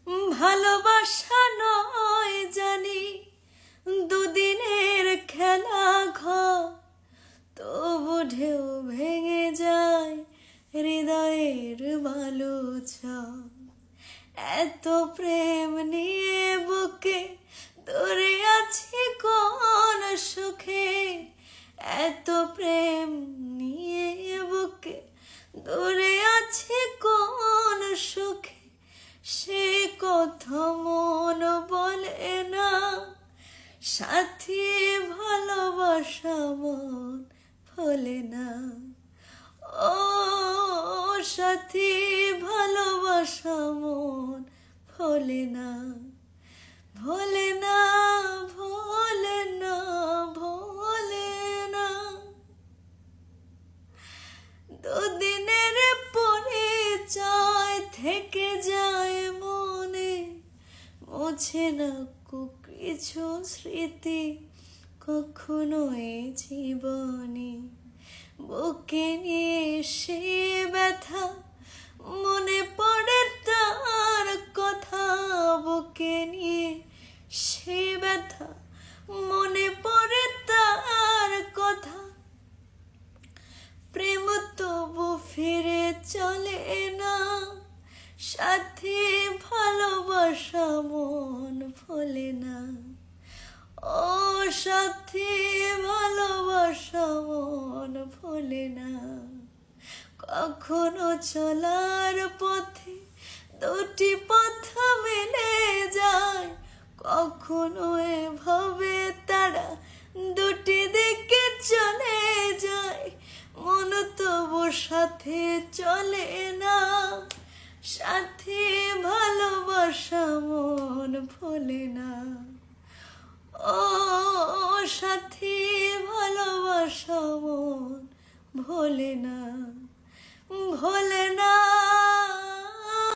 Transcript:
ভালোবাসা নয় জানি দুদিনের খেলা ঘর, তবু ঢেউ ভেঙে যায় হৃদয়ের বালুচর। এত প্রেম নিয়ে বুকে ধরে আছি কোন সুখে, এত প্রেম নিয়ে বুকে ধরে আছি কোন সুখে, সে কথা মন বলে না। সাথী ভালোবাসা মন ভোলে না, ও সাথী ভালোবাসা মন ভোলে না, ভোলে না, ভোলে না, ভোলে না। দুদিনের পরিচয় থেকে যায় মনে, মুছে না কিছু স্মৃতি কখনো এই জীবনে। বুকে নিয়ে সে ব্যথা, মনে পড়ে তার কথা। বুকে নিয়ে সে ব্যথা, মনে পড়ে তার কথা। প্রেম তবু ফিরে চলে না, সাথী ভালোবাসা মন ভোলে না, ও সাথী ভালোবাসা মন ভোলে না। কখনো চলার পথে দুটি পথ মিলে যায়, কখনো এভাবে তারা দুটি দিকে চলে যায়। মন তবু সাথে চলে না, সাথী ভালোবাসা মন ভোলে না, ও সাথী ভালোবাসা মন ভোলে না, ভোলে না।